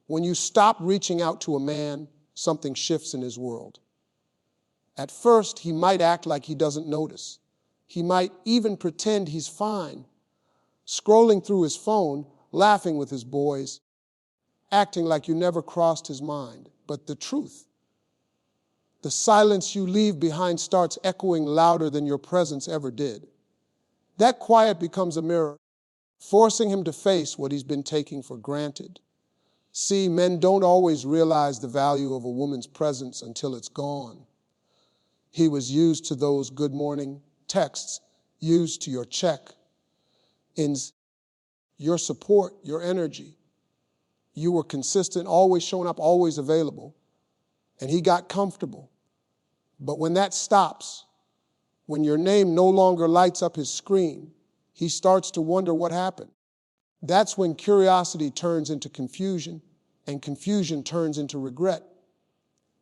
When you stop reaching out to a man, something shifts in his world. At first, he might act like he doesn't notice. He might even pretend he's fine, scrolling through his phone, laughing with his boys, acting like you never crossed his mind. But the truth, the silence you leave behind starts echoing louder than your presence ever did. That quiet becomes a mirror, forcing him to face what he's been taking for granted. See, men don't always realize the value of a woman's presence until it's gone. He was used to those good morning texts, used to your check-ins, your support, your energy. You were consistent, always showing up, always available. And he got comfortable. But when that stops, when your name no longer lights up his screen, he starts to wonder what happened. That's when curiosity turns into confusion, and confusion turns into regret.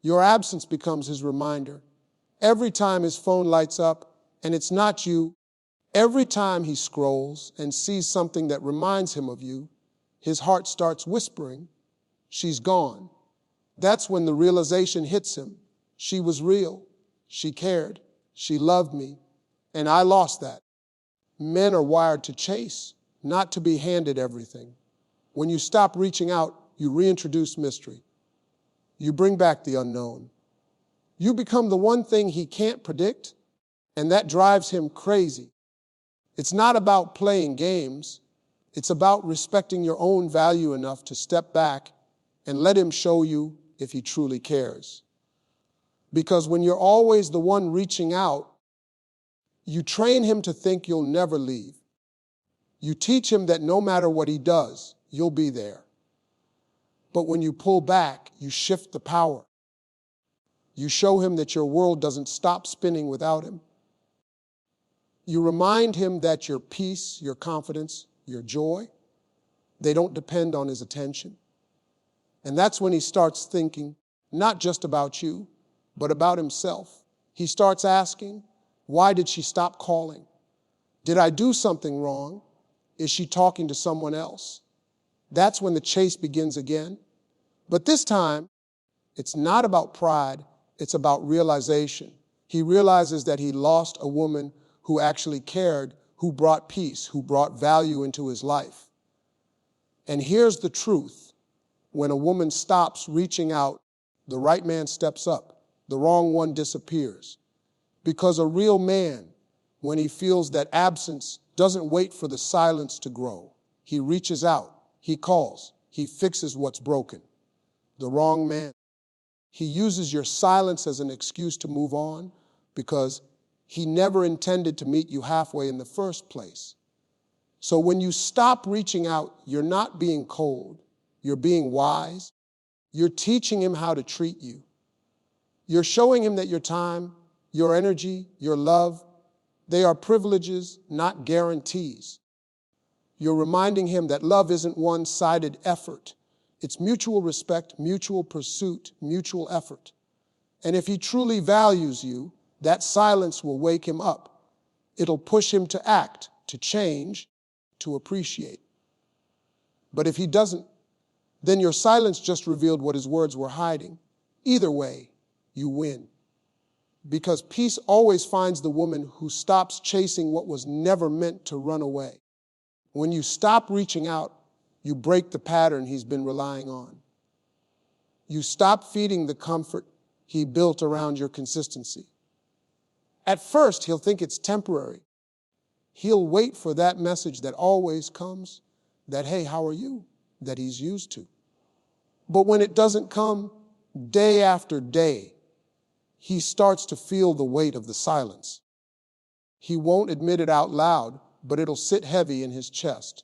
Your absence becomes his reminder. Every time his phone lights up, and it's not you, every time he scrolls and sees something that reminds him of you, his heart starts whispering, "She's gone." That's when the realization hits him. She was real. She cared. She loved me. And I lost that. Men are wired to chase, not to be handed everything. When you stop reaching out, you reintroduce mystery. You bring back the unknown. You become the one thing he can't predict, and that drives him crazy. It's not about playing games. It's about respecting your own value enough to step back and let him show you if he truly cares. Because when you're always the one reaching out, you train him to think you'll never leave. You teach him that no matter what he does, you'll be there. But when you pull back, you shift the power. You show him that your world doesn't stop spinning without him. You remind him that your peace, your confidence, your joy, they don't depend on his attention. And that's when he starts thinking not just about you, but about himself. He starts asking, why did she stop calling? Did I do something wrong? Is she talking to someone else? That's when the chase begins again. But this time, it's not about pride, it's about realization. He realizes that he lost a woman who actually cared, who brought peace, who brought value into his life. And here's the truth. When a woman stops reaching out, the right man steps up, the wrong one disappears. Because a real man, when he feels that absence, doesn't wait for the silence to grow. He reaches out, he calls, he fixes what's broken. The wrong man, he uses your silence as an excuse to move on because he never intended to meet you halfway in the first place. So when you stop reaching out, you're not being cold, you're being wise. You're teaching him how to treat you. You're showing him that your time, your energy, your love, they are privileges, not guarantees. You're reminding him that love isn't one-sided effort. It's mutual respect, mutual pursuit, mutual effort. And if he truly values you, that silence will wake him up. It'll push him to act, to change, to appreciate. But if he doesn't, then your silence just revealed what his words were hiding. Either way, you win. Because peace always finds the woman who stops chasing what was never meant to run away. When you stop reaching out, you break the pattern he's been relying on. You stop feeding the comfort he built around your consistency. At first, he'll think it's temporary. He'll wait for that message that always comes, that, hey, how are you, that he's used to. But when it doesn't come day after day, he starts to feel the weight of the silence. He won't admit it out loud, but it'll sit heavy in his chest.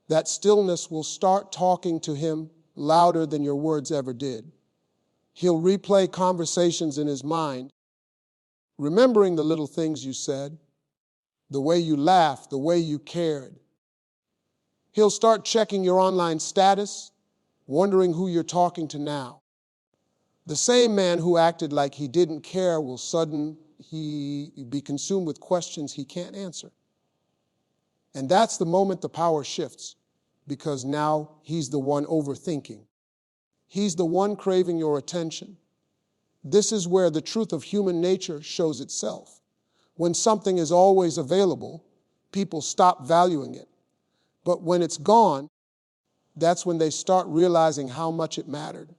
That stillness will start talking to him louder than your words ever did. He'll replay conversations in his mind, remembering the little things you said, the way you laughed, the way you cared. He'll start checking your online status, wondering who you're talking to now. The same man who acted like he didn't care will suddenly be consumed with questions he can't answer. And that's the moment the power shifts, because now he's the one overthinking. He's the one craving your attention. This is where the truth of human nature shows itself. When something is always available, people stop valuing it. But when it's gone, that's when they start realizing how much it mattered.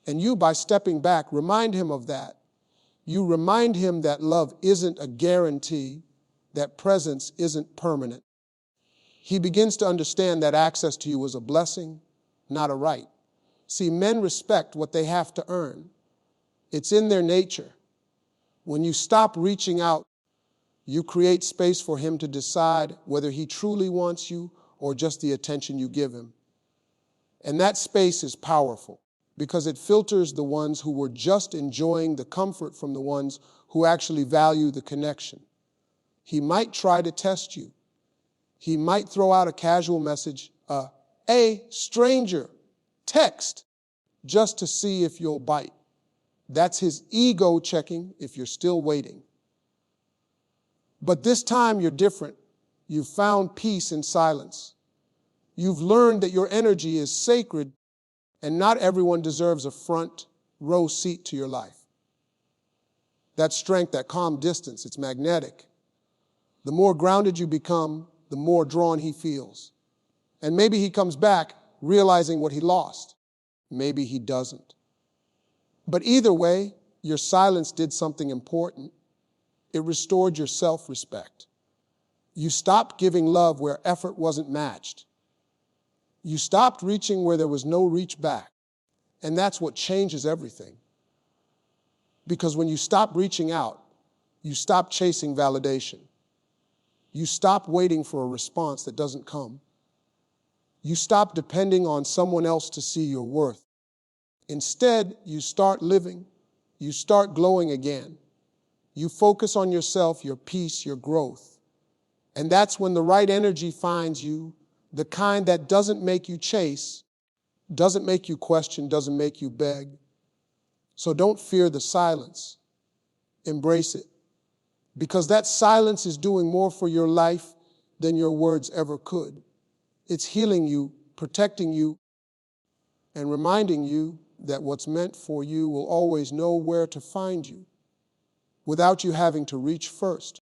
And you, by stepping back, remind him of that. You remind him that love isn't a guarantee, that presence isn't permanent. He begins to understand that access to you is a blessing, not a right. See, men respect what they have to earn. It's in their nature. When you stop reaching out, you create space for him to decide whether he truly wants you or just the attention you give him. And that space is powerful because it filters the ones who were just enjoying the comfort from the ones who actually value the connection. He might try to test you. He might throw out a casual message, a stranger, text, just to see if you'll bite. That's his ego checking if you're still waiting. But this time you're different. You've found peace in silence. You've learned that your energy is sacred and not everyone deserves a front row seat to your life. That strength, that calm distance, it's magnetic. The more grounded you become, the more drawn he feels. And maybe he comes back realizing what he lost. Maybe he doesn't. But either way, your silence did something important. It restored your self-respect. You stopped giving love where effort wasn't matched. You stopped reaching where there was no reach back. And that's what changes everything. Because when you stop reaching out, you stop chasing validation. You stop waiting for a response that doesn't come. You stop depending on someone else to see your worth. Instead, you start living. You start glowing again. You focus on yourself, your peace, your growth. And that's when the right energy finds you, the kind that doesn't make you chase, doesn't make you question, doesn't make you beg. So don't fear the silence. Embrace it. Because that silence is doing more for your life than your words ever could. It's healing you, protecting you, and reminding you that what's meant for you will always know where to find you without you having to reach first.